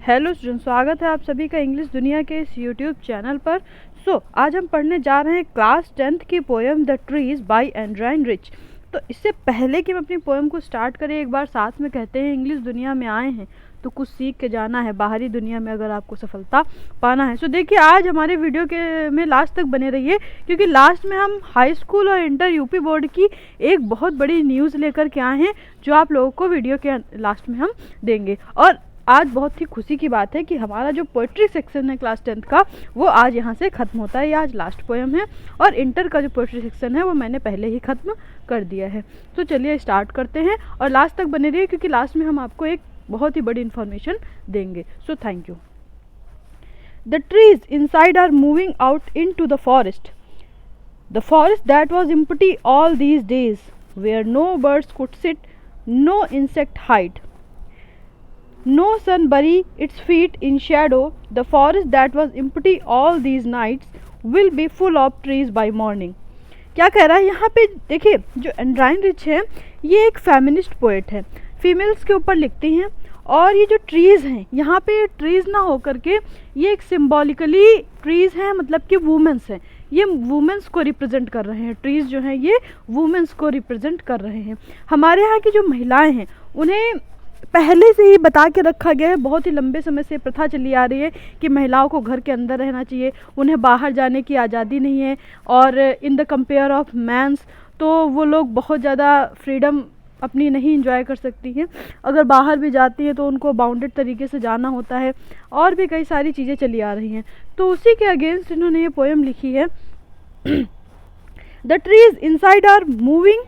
Hello student, स्वागत है आप सभी का इंग्लिश दुनिया के इस यूट्यूब चैनल पर। आज हम पढ़ने जा रहे हैं क्लास 10th की poem the trees by Adrienne Rich. तो इससे पहले कि हम अपनी पोएम को स्टार्ट करें, एक बार साथ में कहते हैं, इंग्लिश दुनिया में आए हैं तो कुछ सीख के जाना है, बाहरी दुनिया में अगर आपको सफलता पाना है। देखिए, आज हमारे वीडियो के में लास्ट तक बने रहिए, क्योंकि लास्ट में हम हाई स्कूल और इंटर यूपी बोर्ड की एक बहुत बड़ी न्यूज़ लेकर के आए हैं, जो आप लोगों को वीडियो के लास्ट में हम देंगे। और आज बहुत ही खुशी की बात है कि हमारा जो पोइट्री सेक्शन है क्लास 10th का, वो आज यहाँ से ख़त्म होता है। ये आज लास्ट पोएम है, और इंटर का जो पोइट्री सेक्शन है वो मैंने पहले ही ख़त्म कर दिया है। तो चलिए स्टार्ट करते हैं, और लास्ट तक बने रहिए, क्योंकि लास्ट में हम आपको एक बहुत ही बड़ी इन्फॉर्मेशन देंगे। Thank you. The trees inside are moving out into the forest that was empty all these days, where no birds could sit, no insect hide, no sun bury its feet in shadow. The forest that was empty all these nights will be full of trees by morning. क्या कह रहा है यहाँ पे? देखिए, जो एंड्राइन rich है ये एक फेमिनिस्ट पोएट है, फीमेल्स के ऊपर लिखती हैं। और ये जो ट्रीज़ हैं, यहाँ पे ट्रीज़ ना होकर के ये एक सिम्बॉलिकली ट्रीज़ हैं, मतलब कि वुमेंस हैं। ये वुमेंस को रिप्रेजेंट कर रहे हैं। ट्रीज़ जो हैं ये वुमेंस को रिप्रेजेंट कर रहे हैं। हमारे यहाँ की जो महिलाएं हैं उन्हें पहले से ही बता के रखा गया है, बहुत ही लंबे समय से प्रथा चली आ रही है कि महिलाओं को घर के अंदर रहना चाहिए, उन्हें बाहर जाने की आज़ादी नहीं है। और in the compare of mans, तो वो लोग बहुत ज़्यादा फ्रीडम अपनी नहीं इंजॉय कर सकती हैं। अगर बाहर भी जाती हैं तो उनको बाउंडेड तरीके से जाना होता है, और भी कई सारी चीज़ें चली आ रही हैं। तो उसी के अगेंस्ट इन्होंने ये पोएम लिखी है। The trees inside are moving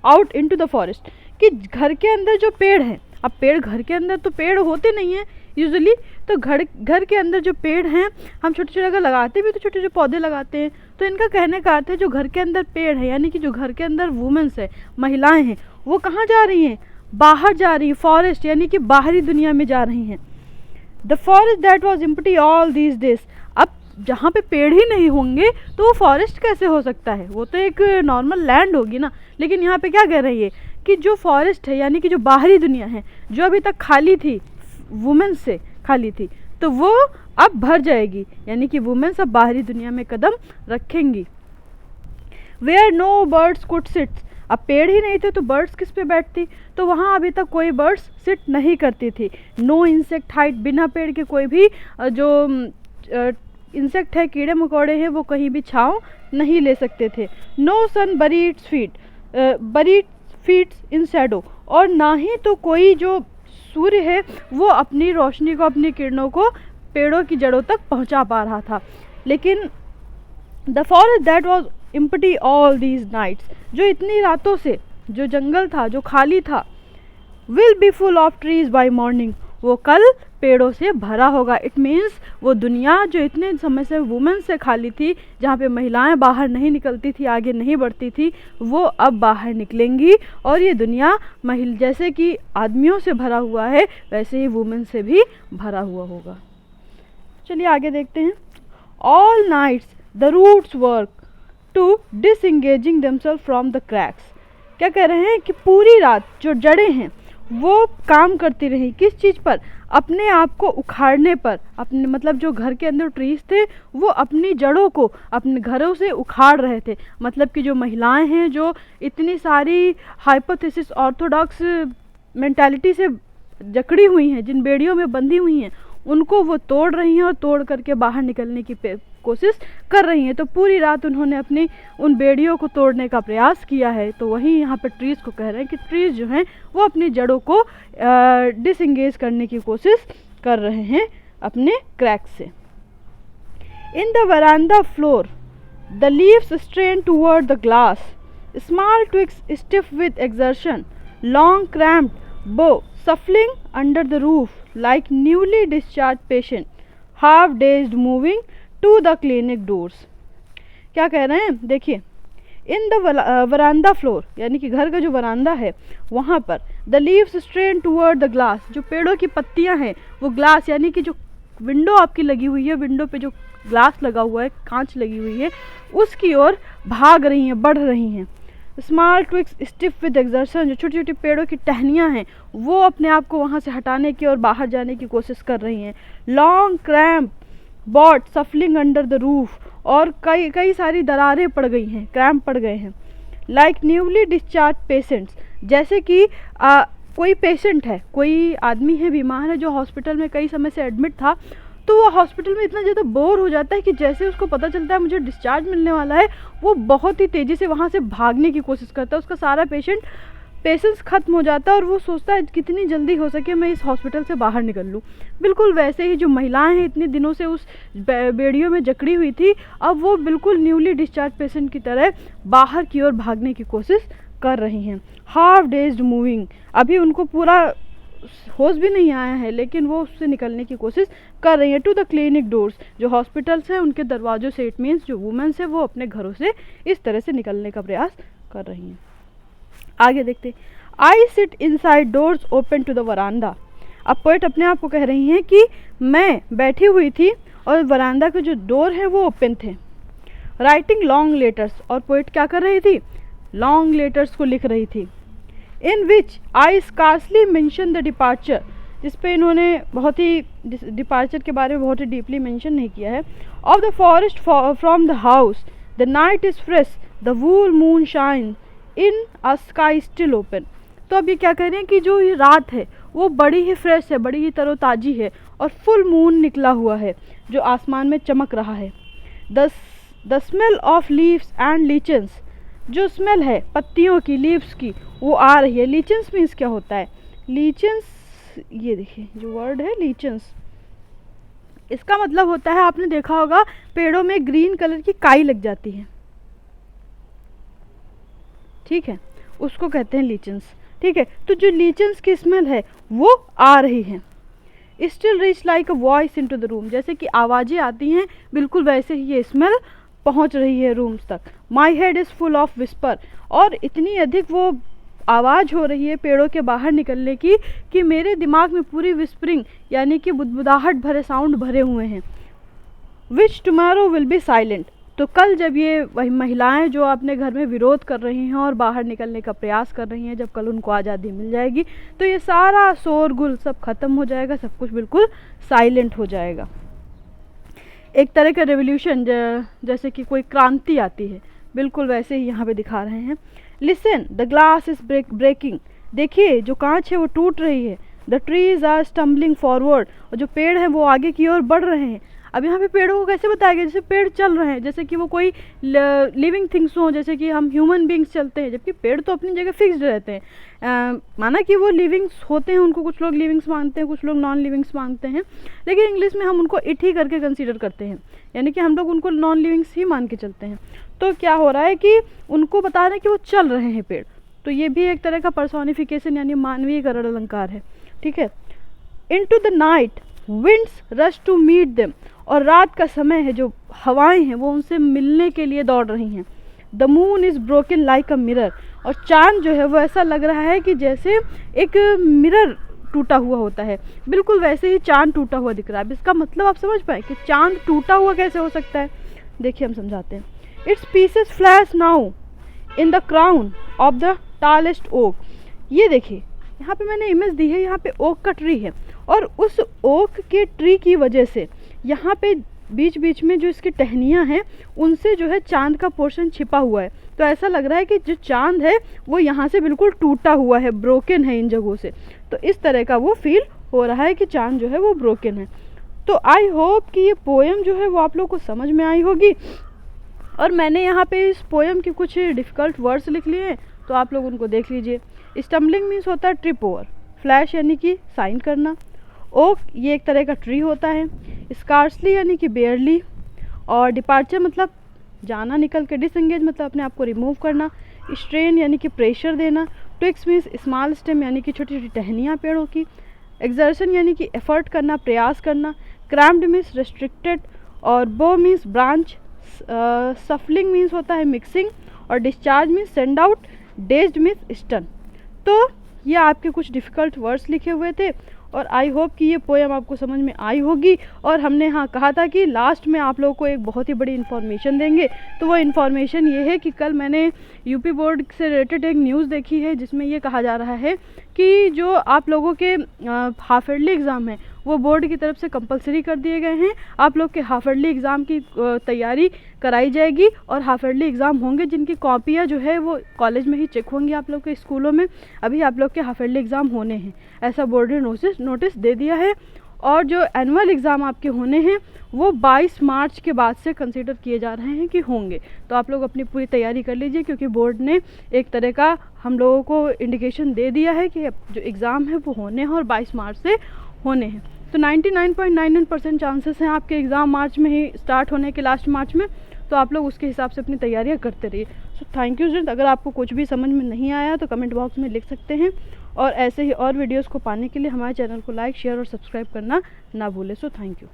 out into the forest, कि घर के अंदर जो पेड़ हैं, अब पेड़ घर के अंदर तो पेड़ होते नहीं हैं यूजुअली, तो घर के अंदर जो पेड़ हैं, हम छोटे छोटे अगर लगाते भी तो छोटे छोटे पौधे लगाते हैं। तो इनका कहने का अर्थ है, जो घर के अंदर पेड़ है, यानी कि जो घर के अंदर वुमेन्स है, महिलाएं हैं, वो कहाँ जा रही हैं? बाहर जा रही हैं, फॉरेस्ट यानी कि बाहरी दुनिया में जा रही हैं। The forest that was empty all these days, अब जहाँ पे पेड़ ही नहीं होंगे तो वो फॉरेस्ट कैसे हो सकता है? वो तो एक नॉर्मल लैंड होगी ना। लेकिन यहाँ पे क्या कह रही है कि जो फॉरेस्ट है, यानी कि जो बाहरी दुनिया है, जो अभी तक खाली थी, वुमेन्स से खाली थी, तो वो अब भर जाएगी, यानी कि वुमेन्स अब बाहरी दुनिया में कदम रखेंगी। Where no birds could sit, अब पेड़ ही नहीं थे तो बर्ड्स किस पे बैठती? तो वहाँ अभी तक कोई बर्ड्स सिट नहीं करती थी। नो इंसेक्ट हाइट, बिना पेड़ के कोई भी जो इंसेक्ट है, कीड़े मकोड़े हैं, वो कहीं भी छाँव नहीं ले सकते थे। नो सन बरी इट्स फीट्स इन शैडो, और ना ही तो कोई जो सूर्य है वो अपनी रोशनी को, अपनी किरणों को पेड़ों की जड़ों तक पहुंचा पा रहा था। लेकिन the forest that was empty all these nights, जो इतनी रातों से जो जंगल था, जो खाली था, will be full of trees by morning, वो कल पेड़ों से भरा होगा। इट मीन्स वो दुनिया जो इतने समय से वुमेन से खाली थी, जहाँ पे महिलाएं बाहर नहीं निकलती थी, आगे नहीं बढ़ती थी, वो अब बाहर निकलेंगी, और ये दुनिया जैसे कि आदमियों से भरा हुआ है, वैसे ही वुमेन से भी भरा हुआ होगा। चलिए आगे देखते हैं। All nights the roots work to disengaging themselves from the cracks, क्या कह रहे हैं कि पूरी रात जो जड़ें हैं वो काम करती रही, किस चीज़ पर? अपने आप को उखाड़ने पर। अपने मतलब जो घर के अंदर ट्रीज थे वो अपनी जड़ों को अपने घरों से उखाड़ रहे थे। मतलब कि जो महिलाएं हैं, जो इतनी सारी हाइपोथेसिस ऑर्थोडॉक्स मेंटालिटी से जकड़ी हुई हैं, जिन बेड़ियों में बंधी हुई हैं, उनको वो तोड़ रही हैं और तोड़ करके बाहर निकलने की कोशिश कर रही हैं। तो पूरी रात उन्होंने अपनी उन बेड़ियों को तोड़ने का प्रयास किया है। तो वही यहाँ पे ट्रीज़ को कह रहे हैं कि ट्रीज़ जो हैं वो अपनी जड़ों को डिसएंगेज करने की कोशिश कर रहे हैं अपने क्रैक से। In the veranda floor the leaves strain toward the glass, small twigs stiff with exertion, long cramped bough shuffling under the roof like newly discharged patient, half dazed moving to the clinic doors। क्या कह रहे हैं? देखिए, इन the veranda floor, यानी कि घर का जो वरांदा है, वहाँ पर the leaves strain toward the glass, जो पेड़ों की पत्तियाँ हैं वो ग्लास, यानी कि जो विंडो आपकी लगी हुई है, विंडो पे जो ग्लास लगा हुआ है, कांच लगी हुई है, उसकी ओर भाग रही हैं, बढ़ रही हैं। Small twigs stiff with exertion, जो छोटी छोटी पेड़ों की टहनियाँ हैं वो अपने आप को वहाँ से हटाने की और बाहर जाने की कोशिश कर रही हैं। Long cramped bought shuffling under the roof, और कई कई सारी दरारें पड़ गई हैं, क्रैम्प पड़ गए हैं। लाइक न्यूली डिस्चार्ज पेशेंट्स, जैसे कि कोई पेशेंट है, कोई आदमी है, बीमार है, जो हॉस्पिटल में कई समय से एडमिट था, तो वो हॉस्पिटल में इतना ज़्यादा बोर हो जाता है कि जैसे उसको पता चलता है मुझे डिस्चार्ज मिलने वाला है, वो बहुत ही तेज़ी से वहाँ से भागने की कोशिश करता है। उसका सारा पेशेंस ख़त्म हो जाता है और वो सोचता है कितनी जल्दी हो सके मैं इस हॉस्पिटल से बाहर निकल लूँ। बिल्कुल वैसे ही जो महिलाएं हैं इतने दिनों से उस बेड़ियों में जकड़ी हुई थी, अब वो बिल्कुल न्यूली डिस्चार्ज पेशेंट की तरह बाहर की ओर भागने की कोशिश कर रही हैं। हाफ डेज्ड मूविंग, अभी उनको पूरा होश भी नहीं आया है लेकिन वो उससे निकलने की कोशिश कर रही हैं। टू द क्लिनिक डोर्स, जो हॉस्पिटल्स हैं उनके दरवाज़ों से, इट मीन्स जो वुमेन्स है वो अपने घरों से इस तरह से निकलने का प्रयास कर रही हैं। आगे देखते, I sit inside doors open to the veranda. अब पोएट अपने आप को कह रही हैं कि मैं बैठी हुई थी और वरांडा के जो डोर हैं वो ओपन थे। राइटिंग लॉन्ग लेटर्स, और पोएट क्या कर रही थी, लॉन्ग लेटर्स को लिख रही थी। इन विच आई स्कार्सली मेंशन द डिपार्चर, जिस पे इन्होंने बहुत ही डिपार्चर के बारे में बहुत ही डीपली मेंशन नहीं किया है। Of the forest from the house, the night is fresh, the wool moon shine in a sky still open. तो अब ये क्या कह रहे हैं कि जो ये रात है वो बड़ी ही फ्रेश है, बड़ी ही तरोताज़ी है और फुल मून निकला हुआ है जो आसमान में चमक रहा है। The smell of leaves and lichens, जो स्मेल है पत्तियों की, लीव्स की, वो आ रही है। लीचन्स मीन्स क्या होता है, लीचन्स, ये देखिए जो वर्ड है लीचन्स, इसका मतलब होता है, आपने देखा होगा पेड़ों में ग्रीन कलर की काई लग जाती है, ठीक है, उसको कहते हैं लीचन्स। ठीक है, तो जो लीचन्स की स्मेल है वो आ रही है। Still reach like a voice into the room, जैसे कि आवाज़ें आती हैं बिल्कुल वैसे ही ये स्मेल पहुंच रही है रूम्स तक। My head is full of whisper, और इतनी अधिक वो आवाज़ हो रही है पेड़ों के बाहर निकलने की कि मेरे दिमाग में पूरी विस्परिंग यानी कि बुदबुदाहट भरे साउंड भरे हुए हैं। विच टुमारो विल बी साइलेंट, तो कल जब ये वही महिलाएं जो अपने घर में विरोध कर रही हैं और बाहर निकलने का प्रयास कर रही हैं, जब कल उनको आज़ादी मिल जाएगी तो ये सारा शोरगुल सब खत्म हो जाएगा, सब कुछ बिल्कुल साइलेंट हो जाएगा। एक तरह का रेवोल्यूशन, जैसे कि कोई क्रांति आती है, बिल्कुल वैसे ही यहाँ पे दिखा रहे हैं। Listen, the glass is breaking, देखिए जो कांच है वो टूट रही है। The trees are stumbling forward, और जो पेड़ हैं वो आगे की ओर बढ़ रहे हैं। अब यहाँ पे पेड़ों को कैसे बताया गया, जैसे पेड़ चल रहे हैं, जैसे कि वो कोई लिविंग थिंग्स हों, जैसे कि हम ह्यूमन बींग्स चलते हैं, जबकि पेड़ तो अपनी जगह फिक्स्ड रहते हैं। माना कि वो लिविंग्स होते हैं, उनको कुछ लोग लिविंग्स मानते हैं, कुछ लोग नॉन लिविंग्स मानते हैं, लेकिन इंग्लिश में हम उनको इट ही करके कंसीडर करते हैं, यानी कि हम लोग उनको नॉन लिविंग्स ही मान के चलते हैं। तो क्या हो रहा है कि उनको बता रहे हैं कि वो चल रहे हैं पेड़, तो ये भी एक तरह का पर्सोनिफिकेशन यानी मानवीयकरण अलंकार है। ठीक है, into the night winds rush to meet them, और रात का समय है, जो हवाएं हैं वो उनसे मिलने के लिए दौड़ रही हैं। The moon is broken like a mirror, और चांद जो है वो ऐसा लग रहा है कि जैसे एक मिरर टूटा हुआ होता है, बिल्कुल वैसे ही चांद टूटा हुआ दिख रहा है। इसका मतलब आप समझ पाए कि चांद टूटा हुआ कैसे हो सकता है, देखिए हम समझाते हैं। Its pieces flash now in the crown of the tallest oak, ये देखिए यहाँ पे मैंने इमेज दी है, यहाँ पे ओक का ट्री है, और उस ओक के ट्री की वजह से यहाँ पे बीच बीच में जो इसकी टहनियाँ हैं उनसे जो है चांद का पोर्शन छिपा हुआ है। तो ऐसा लग रहा है कि जो चांद है वो यहाँ से बिल्कुल टूटा हुआ है, ब्रोकन है इन जगहों से। तो इस तरह का वो फील हो रहा है कि चांद जो है वो ब्रोकन है। तो आई होप कि ये पोएम जो है वो आप लोग को समझ में आई होगी, और मैंने यहाँ पे इस पोएम के कुछ डिफ़िकल्ट वर्ड्स लिख लिए हैं, तो आप लोग उनको देख लीजिए। स्टम्बलिंग मीन्स होता है ट्रिप ओवर, फ्लैश यानी कि साइन करना, ओक ये एक तरह का ट्री होता है, स्कार्सली यानी कि बेयरली, और डिपार्चर मतलब जाना, निकल के, डिसएंगेज मतलब अपने आप को रिमूव करना, स्ट्रेन यानी कि प्रेशर देना, ट्विक्स मीन्स स्मॉल स्टेम यानी कि छोटी छोटी टहनियाँ पेड़ों की, एक्सर्शन यानी कि एफर्ट करना, प्रयास करना, क्रैम्प्ड मीन्स रेस्ट्रिक्टेड, और बो मीन्स ब्रांच, सफलिंग मीन्स होता है मिक्सिंग, और discharge means send out, dazed means stun. तो ये आपके कुछ डिफ़िकल्ट वर्ड्स लिखे हुए थे, और आई होप कि ये पोएम आपको समझ में आई होगी। और हमने हाँ कहा था कि लास्ट में आप लोगों को एक बहुत ही बड़ी इन्फॉर्मेशन देंगे, तो वो इन्फॉर्मेशन ये है कि कल मैंने यूपी बोर्ड से रिलेटेड एक न्यूज़ देखी है जिसमें ये कहा जा रहा है कि जो आप लोगों के हाफ ईयरली एग्ज़ाम है वो बोर्ड की तरफ से कंपलसरी कर दिए गए हैं। आप लोग के हाफ ईयरली एग्ज़ाम की तैयारी कराई जाएगी और हाफ ईयरली एग्ज़ाम होंगे जिनकी कॉपियाँ जो है वो कॉलेज में ही चेक होंगी आप लोग के स्कूलों में। अभी आप लोग के हाफ ईयरली एग्ज़ाम होने हैं, ऐसा बोर्ड ने नोटिस दे दिया है। और जो एनुअल एग्ज़ाम आपके होने हैं वो 22 मार्च के बाद से कंसीडर किए जा रहे हैं कि होंगे। तो आप लोग अपनी पूरी तैयारी कर लीजिए, क्योंकि बोर्ड ने एक तरह का हम लोगों को इंडिकेशन दे दिया है कि जो एग्ज़ाम है वो होने हैं और 22 मार्च से होने हैं। तो 99.99% चांसेस हैं आपके एग्ज़ाम मार्च में ही स्टार्ट होने के, लास्ट मार्च में। तो आप लोग उसके हिसाब से अपनी तैयारियां करते रहिए। So thank you student. अगर आपको कुछ भी समझ में नहीं आया तो कमेंट बॉक्स में लिख सकते हैं, और ऐसे ही और वीडियोस को पाने के लिए हमारे चैनल को लाइक, शेयर और सब्सक्राइब करना ना भूलें। So thank you.